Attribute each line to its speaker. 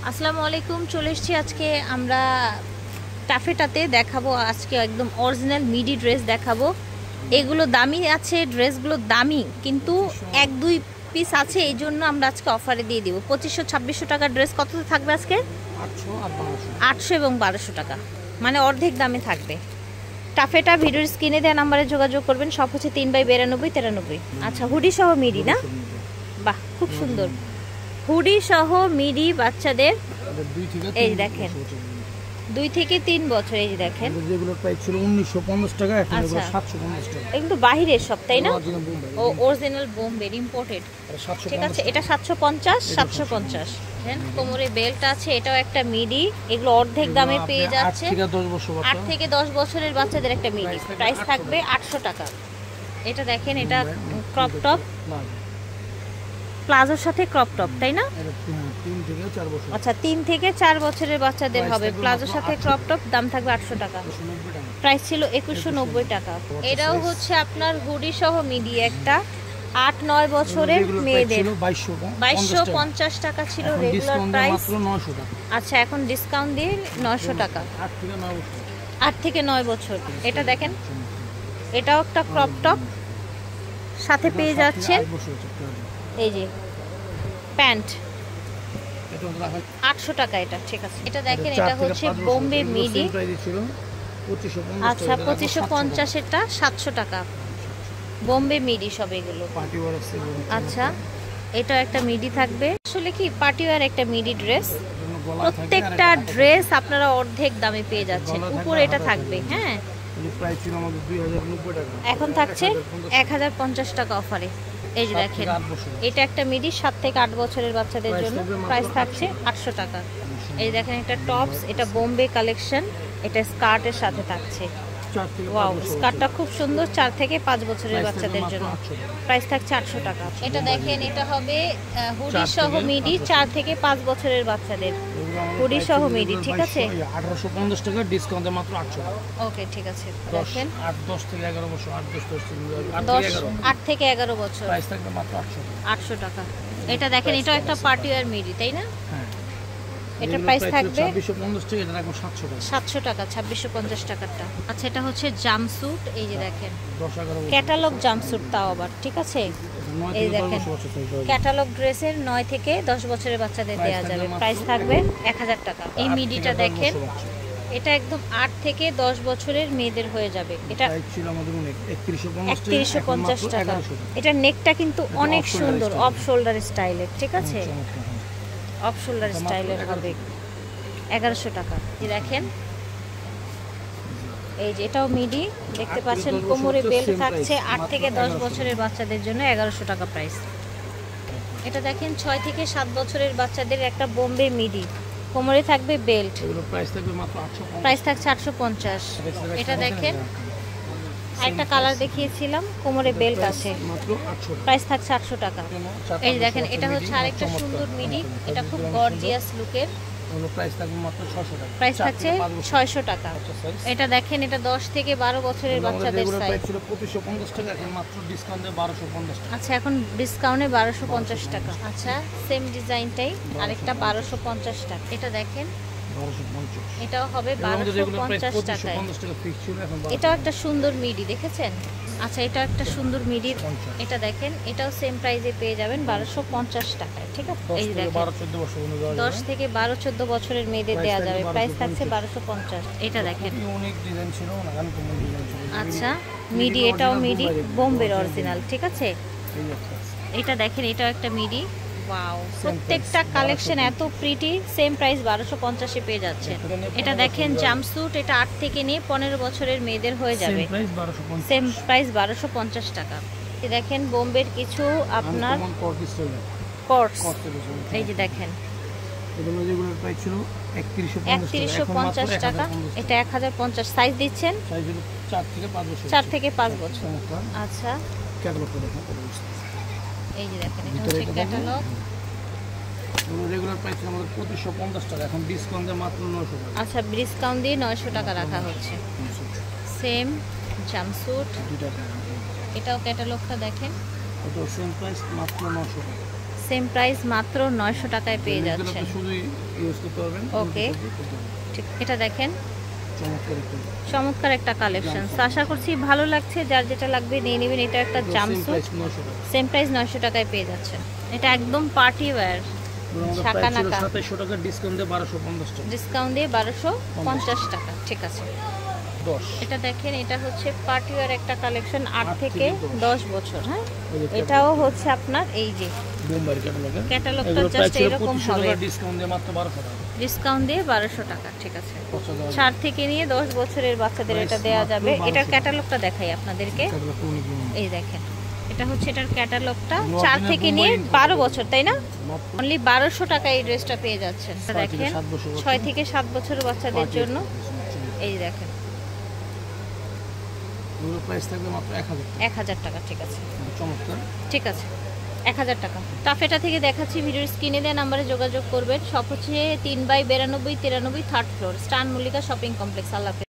Speaker 1: আসসালামু আলাইকুম। চলে এসেছি আজকে আমরা টাফেটাতে দেখাবো। আজকে একদম অরিজিনাল মিডি ড্রেস দেখাবো। এগুলো দামি আছে, ড্রেসগুলো দামি, কিন্তু এক দুই পিস আছে, এই জন্য আমরা আজকে অফারে দিয়ে দিব। 2500-2600 টাকার ড্রেস কততে থাকবে আজকে? 800 এবং 1200 টাকা, মানে অর্ধেক দামে থাকবে। টাফেটা ভিডিওর স্ক্রিনে দেওয়া নাম্বারে যোগাযোগ করবেন। সব হচ্ছে 3/92-93। আচ্ছা, হুডি সহ মিডি না? বাহ, খুব সুন্দর হুডি সহ মিডি বাচ্চাদের। এই দেখেন 2 থেকে 3 বছর। এই যে দেখেন,
Speaker 2: যেগুলোর প্রাইস ছিল 1950 টাকা, এখন এগুলো 750 টাকা।
Speaker 1: এগুলো বাহিরের সব, তাই না? ও অরিজিনাল বোম্বে ইম্পোর্টেড। ঠিক আছে, এটা 750 দেন কোমরে বেল্ট আছে, এটাও একটা মিডি। এগুলো অর্ধেক দামে পেয়ে যাচ্ছে। 8 থেকে 10 বছরের বাচ্চাদের একটা মিডি, প্রাইস থাকবে 800 টাকা। এটা দেখেন, এটা ক্রপ টপ, প্লাজোর সাথে ক্রপ টপ, তাই না? আচ্ছা, 3 থেকে 4 বছরের বাচ্চাদের হবে, প্লাজোর সাথে ক্রপ টপ। দাম থাকবে 800 টাকা, প্রাইস ছিল 2190 টাকা। এটাও হচ্ছে আপনার হুডি সহ মিডি, একটা 8-9 বছরের মেয়েদের। 2250 টাকা ছিল রেগুলার প্রাইস। আচ্ছা, এখন ডিসকাউন্ট দিয়ে 900 টাকা, 8 থেকে 9 বছর। এটা দেখেন, এটাও একটা ক্রপ টপ, সাথে পেয়ে যাচ্ছেন এই যে প্যান্ট, 800 টাকা এটা। ঠিক আছে, এটা দেখেন, এটা হচ্ছে বোম্বে মিডি। আচ্ছা, 2550, এটা 700 টাকা বোম্বে মিডি সব এগুলো। আচ্ছা, এটা একটা মিডি থাকবে। আসলে কি পার্টিওয়ার একটা মিডি ড্রেস, প্রত্যেকটা ড্রেস আপনারা অর্ধেক দামে পেয়ে যাচ্ছেন। উপরে এটা থাকবে, হ্যাঁ, এখন থাকছে 1050 টাকা অফারে। এই যে দেখেন, এটা একটা মিডি 7 থেকে 8 বছরের বাচ্চাদের জন্য, প্রাইস থাকছে 800 টাকা। এই দেখেন, এটা টপস, এটা বোম্বে কালেকশন, এটা স্কার্টের সাথে থাকছে। ওয়াও, স্কার্টটা খুব সুন্দর। 4 থেকে 5 বছরের বাচ্চাদের জন্য, প্রাইস থাকছে 800 টাকা। এটা দেখেন, এটা হবে হুডি সহ মিডি, 4 থেকে 5 বছরের বাচ্চাদের হুডি সহ মিডি। ঠিক আছে,
Speaker 2: 1850 টাকা, ডিসকাউন্টে মাত্র 800 টাকা।
Speaker 1: ওকে, ঠিক আছে। দেখেন
Speaker 2: 10 থেকে 11 বছর,
Speaker 1: 8 থেকে 11 বছর,
Speaker 2: প্রাইস থাকবে মাত্র 800
Speaker 1: টাকা। এটা দেখেন, এটাও একটা পার্টিওয়ার মিডি, তাই না?
Speaker 2: হ্যাঁ,
Speaker 1: এটা প্রাইস থাকবে
Speaker 2: 2650 টাকা, এটা রাখবো
Speaker 1: 700 টাকা, 2650 টাকারটা। আচ্ছা, এটা হচ্ছে জাম্পস্যুট। এই যে দেখেন, ক্যাটালগ জাম্পস্যুট, তাও আবার। ঠিক আছে, এই দেখেন, ক্যাটালগ ড্রেসের 9 থেকে 10 বছরের বাচ্চাদের দেওয়া যাবে, প্রাইস থাকবে 1000 টাকা। এই মিডিটা দেখেন, এটা একদম 8 থেকে 10 বছরের মেয়েদের হয়ে যাবে। এটা 3150 টাকা। এটা নেকটা কিন্তু অনেক সুন্দর, অফ শোল্ডার স্টাইলের। ঠিক আছে, অফ শোল্ডার স্টাইলের হবে, 1100 টাকা। দেখেন, এই যে এটাও মিডি, দেখতে পাচ্ছেন, কোমরে বেল্ট থাকছে। 8 থেকে 10 বছরের বাচ্চাদের জন্য 1100 টাকা প্রাইস। এটা দেখেন, 6 থেকে 7 বছরের বাচ্চাদের একটা বোম্বে মিডি, কোমরে থাকবে বেল্ট, প্রাইস থাকছে 850। এটা দেখেন, একটা কালার দেখিয়েছিলাম, কোমরে বেল্ট আছে, প্রাইস থাকছে 800 টাকা। এই দেখেন, এটা হচ্ছে আরেকটা সুন্দর মিডি, এটা খুব গর্জিয়াস লুকের, প্রাইস থাকছে 600 টাকা। এটা দেখেন, এটা 10 থেকে 12 বছরের বাচ্চাদের সাইজ। আচ্ছা, এখন ডিসকাউন্টে 1250 টাকা। আচ্ছা, সেম ডিজাইনটাই আরেকটা 1250 টাকা। এটা দেখেন, এটাও হবে 1250 টাকায়। এটাও একটা সুন্দর মিডি, দেখেছেন? আচ্ছা, এটা একটা সুন্দর মিডি, এটা দেখেন, এটাও সেম প্রাইসে পেয়ে যাবেন 1250 টাকায়। ঠিক আছে, এই দেখেন, 10 থেকে 12-14 বছরের মেয়েদের দেওয়া যাবে, প্রাইস থাকছে 1250। এটা দেখেন, আচ্ছা মিডি, এটাও মিডি বোম্বের অরিজিনাল। ঠিক আছে, এটা দেখেন, এটাও একটা মিডি। ওয়াও, প্রত্যেকটা কালেকশন এত প্রিটি, সেম প্রাইস 1250-এ পেয়ে যাচ্ছে। এটা দেখেন জাম্পস্যুট, এটা 8 থেকে নিয়ে 15 বছরের মেয়েদের হয়ে যাবে, সেম প্রাইস 1250 টাকা। এই দেখেন, বোম্বের কিছু আপনার কটস, এই যে দেখেন, 3150 টাকা, এটা 1050। সাইজ দিচ্ছেন 4 থেকে 5 বছর। আচ্ছা, এই যে দেখেন, এটা হচ্ছে ক্যাটালগ,
Speaker 2: রেগুলার প্রাইস আমাদের 2550 টাকা, এখন ডিসকাউন্টে মাত্র 900 টাকা।
Speaker 1: আচ্ছা, ডিসকাউন্ট দিয়ে 900 টাকা রাখা হচ্ছে। সেম জাম্পস্যুট, এটাও ক্যাটালগটা দেখেন,
Speaker 2: এটাও সেম প্রাইস, মাত্র 900 টাকা।
Speaker 1: সেম প্রাইস মাত্র 900 টাকায় পেয়ে
Speaker 2: এগুলো
Speaker 1: যাচ্ছেন।
Speaker 2: আপনি শুধু ইউজ করতে পারবেন।
Speaker 1: ওকে। ঠিক, এটা দেখেন
Speaker 2: চমৎকার একটা
Speaker 1: চমৎকার একটা কালেকশন। আশা করছি ভালো লাগছে, যার যেটা লাগবে নিয়ে নেবেন। এটা একটা জাম্পস্যুট,
Speaker 2: 900 টাকা।
Speaker 1: সেম প্রাইস 900 টাকায় পেয়ে যাচ্ছেন। এটা একদম পার্টি ওয়্যার, শাকা নাকা।
Speaker 2: 2700 টাকা ডিসকাউন্ট দিয়ে 1250 টাকা।
Speaker 1: ডিসকাউন্ট দিয়ে 1250 টাকা। ঠিক আছে।
Speaker 2: 10
Speaker 1: এটা দেখেন, এটা হচ্ছে পার্টি ওয়্যার একটা কালেকশন, 8
Speaker 2: 8
Speaker 1: থেকে
Speaker 2: থেকে
Speaker 1: 10 বছর। হ্যাঁ,
Speaker 2: ওই যে
Speaker 1: এটাও হচ্ছে আপনার এই যে
Speaker 2: বোম্বাই ক্যাটালগের।
Speaker 1: ক্যাটালগটা
Speaker 2: এগুলো
Speaker 1: জাস্ট
Speaker 2: প্রাইস ছিল
Speaker 1: এরকম
Speaker 2: 2500
Speaker 1: হবে,
Speaker 2: টাকা ডিসকাউন্ট দিয়ে মাত্র 1200 টাকা।
Speaker 1: ডিসকাউন্ট দিয়ে 1200 টাকা। ঠিক আছে।
Speaker 2: 5000
Speaker 1: 4 থেকে নিয়ে 10 বছরের বাচ্চাদের
Speaker 2: Price
Speaker 1: এটা দেওয়া
Speaker 2: মাত্র
Speaker 1: যাবে।
Speaker 2: 1200
Speaker 1: এটার
Speaker 2: টাকা।
Speaker 1: ক্যাটালগটা দেখাই আপনাদেরকে।
Speaker 2: ক্যাটালগ উনি কিনুন।
Speaker 1: এই দেখেন, এটা হচ্ছে এটার ক্যাটালগটা।
Speaker 2: এগুলো
Speaker 1: 4
Speaker 2: original
Speaker 1: থেকে
Speaker 2: বোম্বাই
Speaker 1: নিয়ে
Speaker 2: import
Speaker 1: 12
Speaker 2: করা।
Speaker 1: বছর, তাই না?
Speaker 2: মাত্র
Speaker 1: অনলি 1200 টাকায় এই ড্রেসটা পেয়ে যাচ্ছেন।
Speaker 2: 6 থেকে
Speaker 1: দেখেন
Speaker 2: 7 বছর
Speaker 1: 6 থেকে 7 বছরের বাচ্চাদের জন্য। এই দেখেন
Speaker 2: এগুলো প্রাইস থাকবে মাত্র 1000 টাকা।
Speaker 1: 1000 টাকা। ঠিক আছে,
Speaker 2: চমৎকার।
Speaker 1: ঠিক আছে, 1000 টাকা। টাফেটা থেকে দেখাচ্ছি, ভিডিওর স্ক্রিনে দেওয়া নাম্বারে যোগাযোগ করবেন। শপ হচ্ছে 3/92 93 থার্ড ফ্লোর, স্টান মল্লিকা শপিং কমপ্লেক্স। আল্লাহ হাফেজ।